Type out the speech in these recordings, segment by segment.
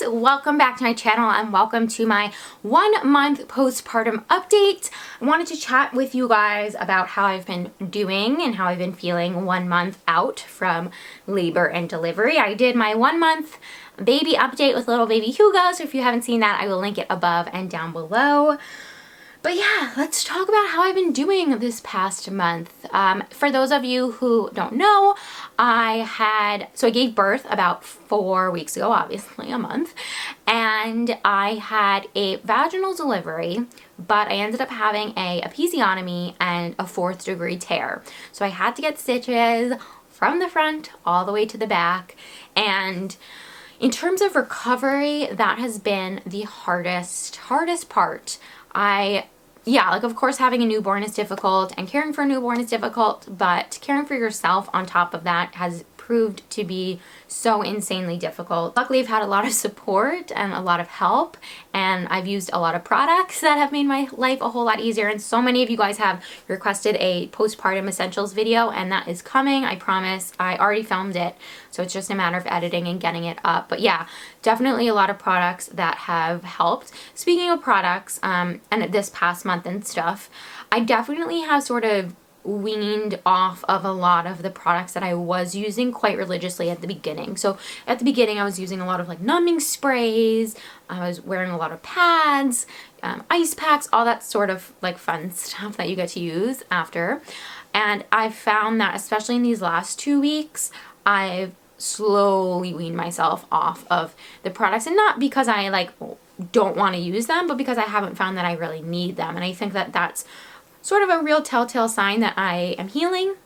welcome back to my channel and welcome to my 1 month postpartum update. I wanted to chat with you guys about how I've been doing and how I've been feeling 1 month out from labor and delivery. I did my 1 month baby update with little baby Hugo, so if you haven't seen that, I will link it above and down below. But yeah, let's talk about how I've been doing this past month. For those of you who don't know, I gave birth about 4 weeks ago, obviously a month, and I had a vaginal delivery, but I ended up having a episiotomy and a 4th degree tear. So I had to get stitches from the front all the way to the back, and in terms of recovery, that has been the hardest part. Of course having a newborn is difficult and caring for a newborn is difficult, but caring for yourself on top of that has proved to be so insanely difficult. Luckily, I've had a lot of support and a lot of help, and I've used a lot of products that have made my life a whole lot easier, and so many of you guys have requested a postpartum essentials video, and that is coming, I promise. I already filmed it, so it's just a matter of editing and getting it up. But yeah, definitely a lot of products that have helped. Speaking of products, and this past month and stuff, I definitely have sort of weaned off of a lot of the products that I was using quite religiously at the beginning. So at the beginning I was using a lot of like numbing sprays, I was wearing a lot of pads, ice packs, all that sort of like fun stuff that you get to use after. And I've found that especially in these last 2 weeks, I've slowly weaned myself off of the products, and not because I like don't want to use them, but because I haven't found that I really need them. And I think that that's sort of a real telltale sign that I am healing.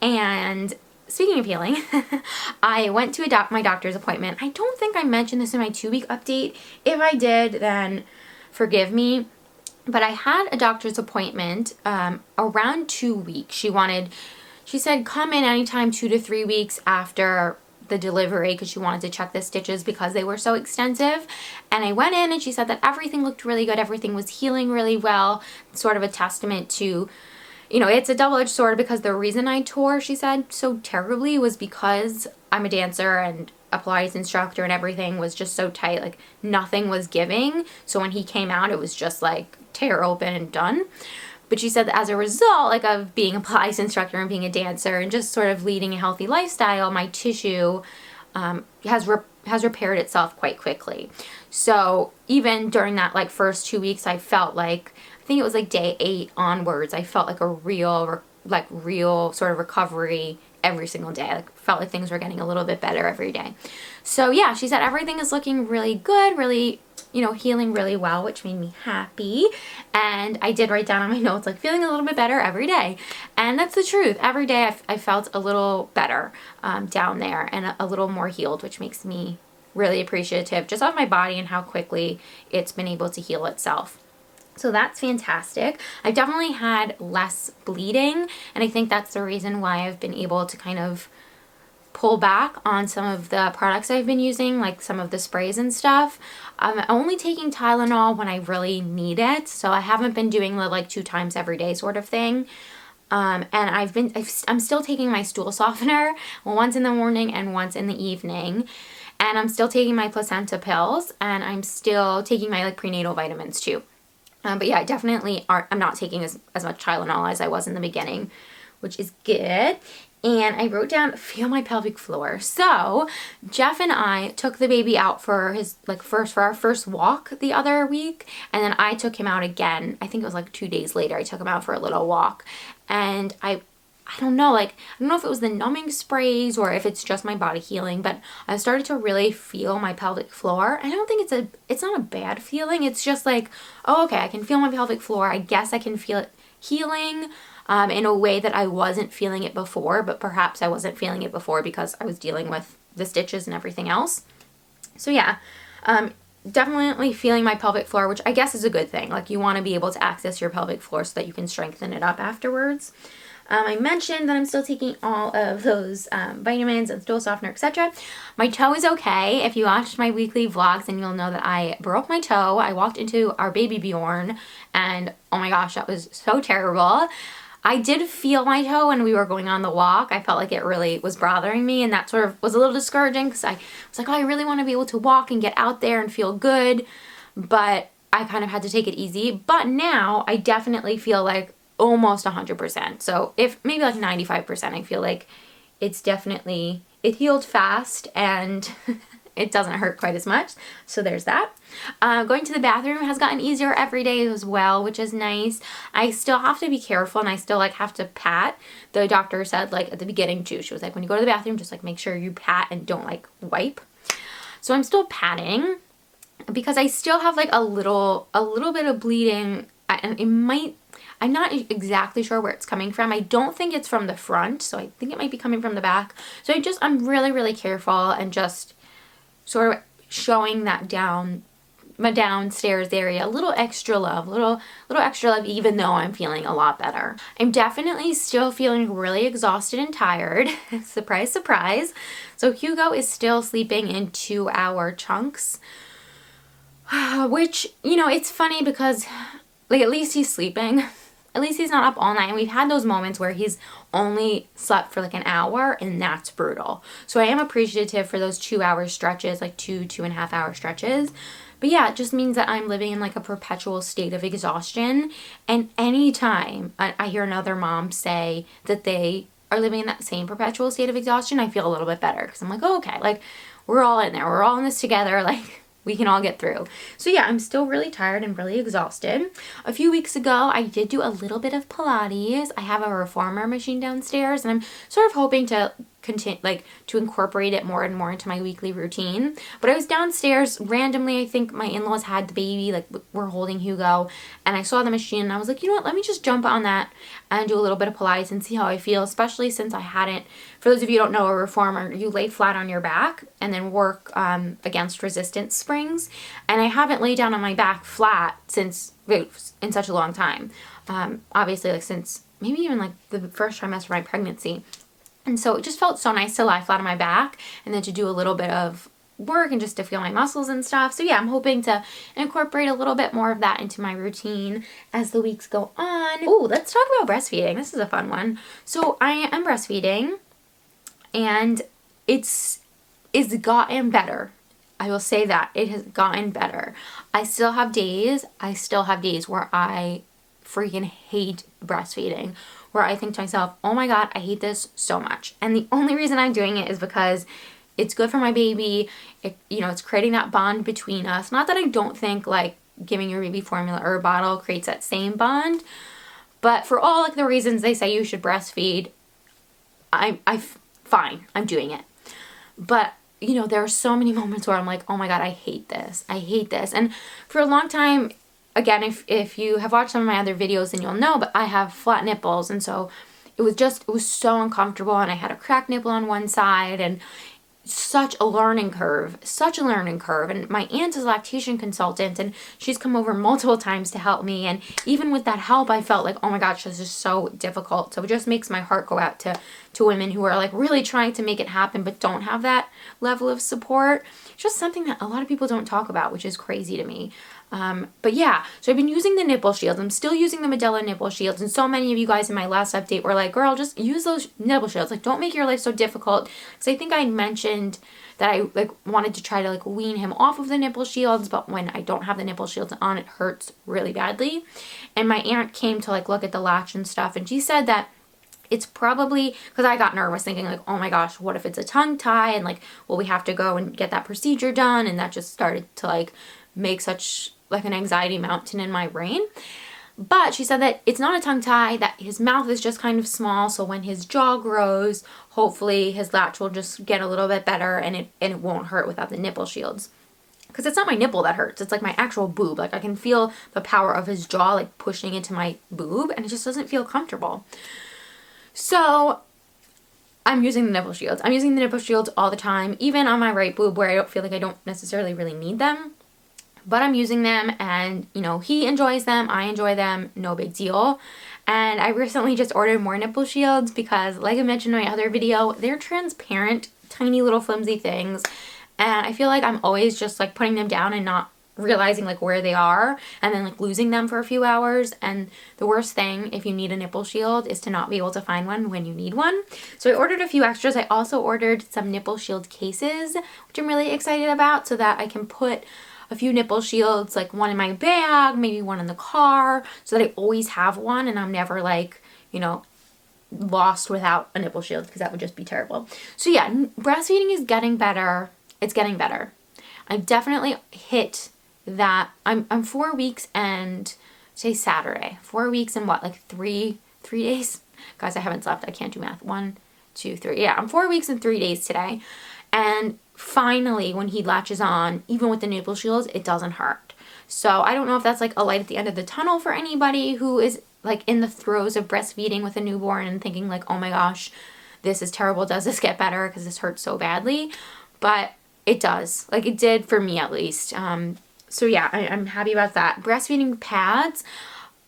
And speaking of healing, I went to my doctor's appointment. I don't think I mentioned this in my 2-week update. If I did, then forgive me. But I had a doctor's appointment around 2 weeks. She said come in anytime 2 to 3 weeks after the delivery because she wanted to check the stitches because they were so extensive. And I went in and she said that everything looked really good, everything was healing really well. Sort of a testament to, you know, it's a double-edged sword, because the reason I tore, she said, so terribly was because I'm a dancer and a Pilates instructor and everything was just so tight, like nothing was giving. So when he came out, it was just like tear open and done. But she said that as a result, like, of being a Pilates instructor and being a dancer and just sort of leading a healthy lifestyle, my tissue has repaired itself quite quickly. So even during that like first 2 weeks, I felt like, I think it was like day 8 onwards, I felt like a real sort of recovery every single day. I felt like things were getting a little bit better every day. So yeah, she said everything is looking really good, really, you know, healing really well, which made me happy. And I did write down on my notes, like, feeling a little bit better every day. And that's the truth. Every day I felt a little better down there and a little more healed, which makes me really appreciative just of my body and how quickly it's been able to heal itself. So that's fantastic. I've definitely had less bleeding, and I think that's the reason why I've been able to kind of pull back on some of the products I've been using, like some of the sprays and stuff. I'm only taking Tylenol when I really need it, so I haven't been doing the like 2 times every day sort of thing. And I'm still taking my stool softener once in the morning and once in the evening. And I'm still taking my placenta pills, and I'm still taking my like prenatal vitamins too. But yeah, I'm not taking as much Tylenol as I was in the beginning, which is good. And I wrote down, feel my pelvic floor. So Jeff and I took the baby out for our first walk the other week. And then I took him out again. I think it was like 2 days later. I took him out for a little walk. And I don't know if it was the numbing sprays or if it's just my body healing, but I started to really feel my pelvic floor. I don't think it's not a bad feeling. It's just like, oh, okay, I can feel my pelvic floor. I guess I can feel it healing in a way that I wasn't feeling it before, but perhaps I wasn't feeling it before because I was dealing with the stitches and everything else. So yeah, definitely feeling my pelvic floor, which I guess is a good thing. Like, you want to be able to access your pelvic floor so that you can strengthen it up afterwards. I mentioned that I'm still taking all of those vitamins and stool softener, etc. My toe is okay. If you watched my weekly vlogs, then you'll know that I broke my toe. I walked into our baby Bjorn, and oh my gosh, that was so terrible. I did feel my toe when we were going on the walk. I felt like it really was bothering me, and that sort of was a little discouraging because I was like, oh, I really want to be able to walk and get out there and feel good, but I kind of had to take it easy. But now I definitely feel like almost 100%. So if maybe like 95%, I feel like it's definitely, it healed fast and it doesn't hurt quite as much. So there's that. Going to the bathroom has gotten easier every day as well, which is nice. I still have to be careful, and I still like have to pat. The doctor said like at the beginning too, she was like, when you go to the bathroom, just like make sure you pat and don't like wipe. So I'm still patting because I still have like a little bit of bleeding, and it might, I'm not exactly sure where it's coming from. I don't think it's from the front, so I think it might be coming from the back. So I'm really, really careful and just sort of showing that my downstairs area a little extra love, little extra love, even though I'm feeling a lot better. I'm definitely still feeling really exhausted and tired. Surprise, surprise. So Hugo is still sleeping in 2-hour chunks, which, you know, it's funny because like at least he's sleeping. At least he's not up all night, and we've had those moments where he's only slept for like an hour, and that's brutal. So I am appreciative for those 2-hour stretches, like 2.5-hour stretches. But yeah, it just means that I'm living in like a perpetual state of exhaustion. And anytime I hear another mom say that they are living in that same perpetual state of exhaustion, I feel a little bit better because I'm like, oh, okay, like we're all in there. We're all in this together. Like, we can all get through. So yeah, I'm still really tired and really exhausted. A few weeks ago, I did do a little bit of Pilates. I have a reformer machine downstairs, and I'm sort of hoping to continue, like, to incorporate it more and more into my weekly routine. But I was downstairs randomly. I think my in-laws had the baby, like we're holding Hugo, and I saw the machine, and I was like, you know what, let me just jump on that and do a little bit of Pilates and see how I feel, especially since I hadn't, for those of you who don't know, a reformer, you lay flat on your back and then work against resistance springs, and I haven't laid down on my back flat since, in such a long time. Obviously, like since maybe even like the first trimester of my pregnancy. And so it just felt so nice to lie flat on my back and then to do a little bit of work and just to feel my muscles and stuff. So yeah, I'm hoping to incorporate a little bit more of that into my routine as the weeks go on. Oh, let's talk about breastfeeding. This is a fun one. So I am breastfeeding, and it's gotten better. I will say that it has gotten better. I still have days where I freaking hate breastfeeding, where I think to myself, oh my God, I hate this so much. And the only reason I'm doing it is because it's good for my baby. It's creating that bond between us. Not that I don't think like giving your baby formula or a bottle creates that same bond, but for all like the reasons they say you should breastfeed, I'm fine. I'm doing it. But there are so many moments where I'm like, oh my God, I hate this. I hate this. And for a long time, again, if you have watched some of my other videos, then you'll know, but I have flat nipples. And so it was so uncomfortable, and I had a cracked nipple on one side, and such a learning curve. And my aunt is a lactation consultant, and she's come over multiple times to help me. And even with that help, I felt like, oh my gosh, this is so difficult. So it just makes my heart go out to women who are like really trying to make it happen, but don't have that level of support. It's just something that a lot of people don't talk about, which is crazy to me. But yeah, so I've been using the nipple shields. I'm still using the Medela nipple shields. And so many of you guys in my last update were like, girl, just use those nipple shields. Like, don't make your life so difficult. Because I think I mentioned that I like wanted to try to like wean him off of the nipple shields. But when I don't have the nipple shields on, it hurts really badly. And my aunt came to like look at the latch and stuff. And she said that it's probably, because I got nervous thinking like, oh my gosh, what if it's a tongue tie? And like, well, we have to go and get that procedure done. And that just started to like make such like an anxiety mountain in my brain. But she said that it's not a tongue tie, that his mouth is just kind of small, so when his jaw grows, hopefully his latch will just get a little bit better, and it won't hurt without the nipple shields. Because it's not my nipple that hurts, it's like my actual boob. Like I can feel the power of his jaw like pushing into my boob, and it just doesn't feel comfortable. So I'm using the nipple shields. I'm using the nipple shields all the time, even on my right boob where I don't feel like I don't necessarily really need them. But I'm using them, and he enjoys them, I enjoy them, no big deal. And I recently just ordered more nipple shields because, like I mentioned in my other video, they're transparent, tiny little flimsy things. And I feel like I'm always just like putting them down and not realizing like where they are and then like losing them for a few hours. And the worst thing if you need a nipple shield is to not be able to find one when you need one. So I ordered a few extras. I also ordered some nipple shield cases, which I'm really excited about, so that I can put a few nipple shields, like one in my bag, maybe one in the car, so that I always have one and I'm never like, you know, lost without a nipple shield, because that would just be terrible. So yeah, breastfeeding is getting better. It's getting better. I've definitely hit that. I'm 4 weeks and say Saturday. 4 weeks and what, like three days? Guys, I haven't slept. I can't do math. 1, 2, 3. Yeah, I'm 4 weeks and 3 days today. And finally, when he latches on, even with the nipple shields, it doesn't hurt. So I don't know if that's like a light at the end of the tunnel for anybody who is like in the throes of breastfeeding with a newborn and thinking like, oh my gosh, this is terrible. Does this get better? Because this hurts so badly. But it does. Like it did for me at least. So yeah, I'm happy about that. Breastfeeding pads.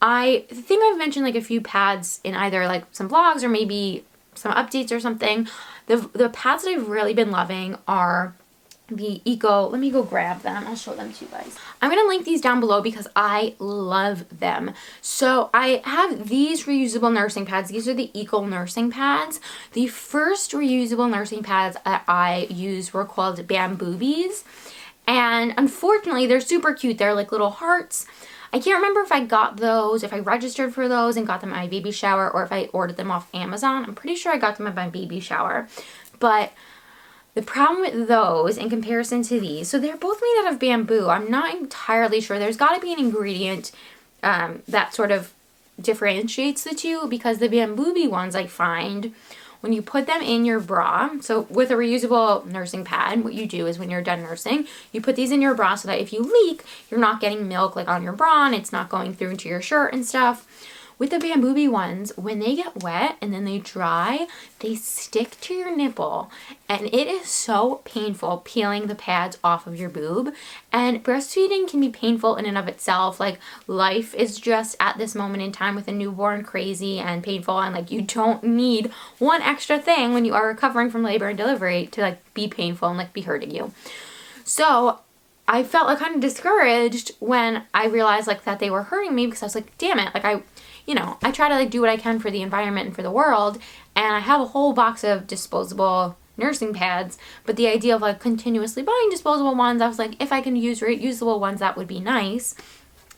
I think I've mentioned like a few pads in either like some vlogs or maybe some updates or something. The pads that I've really been loving are the Eco. Let me go grab them. I'll show them to you guys. I'm going to link these down below because I love them. So I have these reusable nursing pads. These are the Eco nursing pads. The first reusable nursing pads that I used were called Bamboobies. And unfortunately, they're super cute. They're like little hearts. I can't remember if I got those, if I registered for those and got them at my baby shower, or if I ordered them off Amazon. I'm pretty sure I got them at my baby shower. But the problem with those in comparison to these, so they're both made out of bamboo. I'm not entirely sure. There's got to be an ingredient that sort of differentiates the two, because the Bamboobie ones I find when you put them in your bra, so with a reusable nursing pad, what you do is when you're done nursing, you put these in your bra so that if you leak, you're not getting milk like on your bra and it's not going through into your shirt and stuff. With the Bamboobie ones, when they get wet and then they dry, they stick to your nipple, and it is so painful peeling the pads off of your boob. And breastfeeding can be painful in and of itself. Like, life is just at this moment in time with a newborn crazy and painful, and like you don't need one extra thing when you are recovering from labor and delivery to like be painful and like be hurting you. So I felt like kind of discouraged when I realized like that they were hurting me, because I was like, damn it, like I try to like do what I can for the environment and for the world, and I have a whole box of disposable nursing pads, but the idea of like continuously buying disposable ones, I was like, if I can use reusable ones, that would be nice.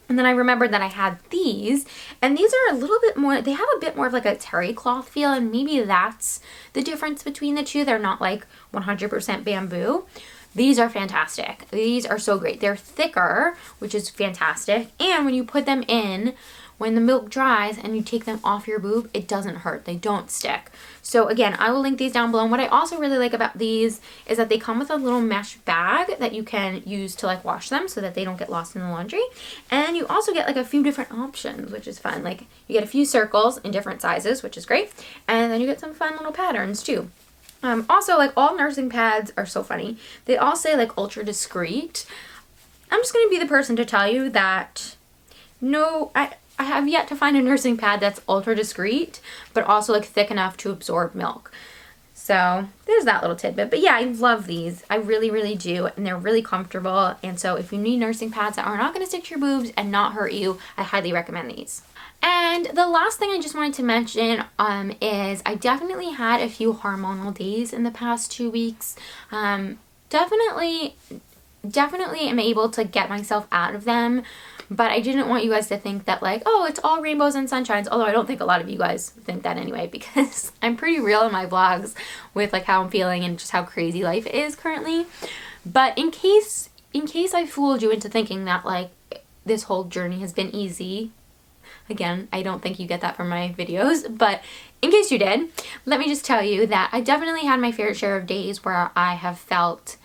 And then I remembered that I had these, and these are a little bit more, they have a bit more of like a terry cloth feel, and maybe that's the difference between the two. They're not like 100% bamboo. These are fantastic. These are so great. They're thicker, which is fantastic, and when you put them in, when the milk dries and you take them off your boob, it doesn't hurt. They don't stick. So again, I will link these down below. And what I also really like about these is that they come with a little mesh bag that you can use to like wash them so that they don't get lost in the laundry. And you also get like a few different options, which is fun. Like you get a few circles in different sizes, which is great. And then you get some fun little patterns too. Also, like all nursing pads are so funny. They all say like ultra discreet. I'm just going to be the person to tell you that no, I have yet to find a nursing pad that's ultra discreet, but also like thick enough to absorb milk. So there's that little tidbit. But yeah, I love these. I really, really do. And they're really comfortable. And so if you need nursing pads that are not going to stick to your boobs and not hurt you, I highly recommend these. And the last thing I just wanted to mention is I definitely had a few hormonal days in the past 2 weeks. Definitely am able to get myself out of them. But I didn't want you guys to think that like, oh, it's all rainbows and sunshines. Although I don't think a lot of you guys think that anyway, because I'm pretty real in my vlogs with like how I'm feeling and just how crazy life is currently. But in case I fooled you into thinking that like this whole journey has been easy, again, I don't think you get that from my videos, but in case you did, let me just tell you that I definitely had my fair share of days where I have felt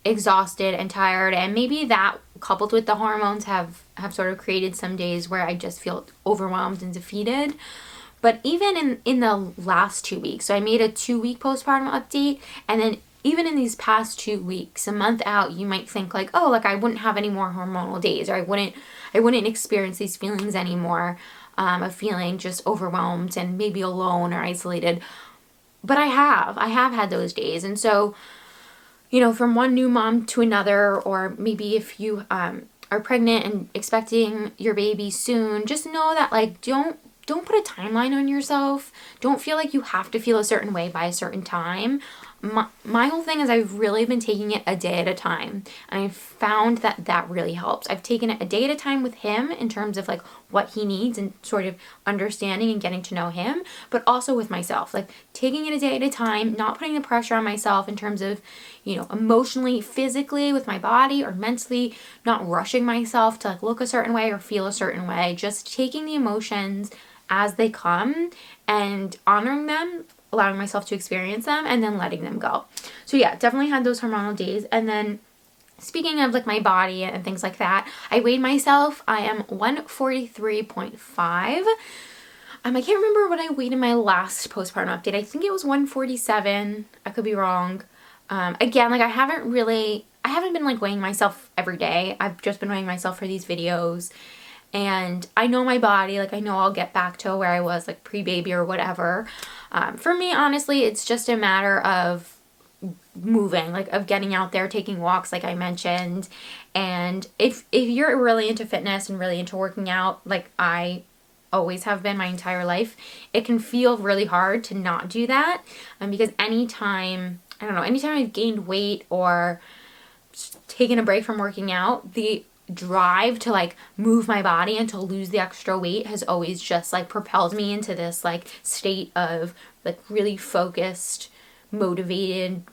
exhausted and tired, and maybe that coupled with the hormones have sort of created some days where I just feel overwhelmed and defeated. But even in the last 2 weeks, so I made a 2-week postpartum update, and then even in these past 2 weeks, a month out, you might think like, oh, like I wouldn't have any more hormonal days, or I wouldn't experience these feelings anymore, of feeling just overwhelmed and maybe alone or isolated. But I have had those days. And so, you know, from one new mom to another, or maybe if you are pregnant and expecting your baby soon, just know that like don't put a timeline on yourself. Don't feel like you have to feel a certain way by a certain time. My whole thing is I've really been taking it a day at a time, and I've found that that really helps. I've taken it a day at a time with him in terms of like what he needs and sort of understanding and getting to know him, but also with myself, like taking it a day at a time, not putting the pressure on myself in terms of, you know, emotionally, physically with my body or mentally, not rushing myself to like look a certain way or feel a certain way, just taking the emotions as they come and honoring them, allowing myself to experience them, and then letting them go. So yeah, definitely had those hormonal days. And then speaking of like my body and things like that, I weighed myself. I am 143.5. I can't remember what I weighed in my last postpartum update. I think it was 147. I could be wrong. Again, like I haven't been like weighing myself every day. I've just been weighing myself for these videos. And I know my body, like I know I'll get back to where I was like pre-baby or whatever. For me, honestly, it's just a matter of moving, like of getting out there, taking walks, like I mentioned. And if you're really into fitness and really into working out, like I always have been my entire life, it can feel really hard to not do that. Because anytime I've gained weight or taken a break from working out, the drive to like move my body and to lose the extra weight has always just like propelled me into this like state of like really focused, motivated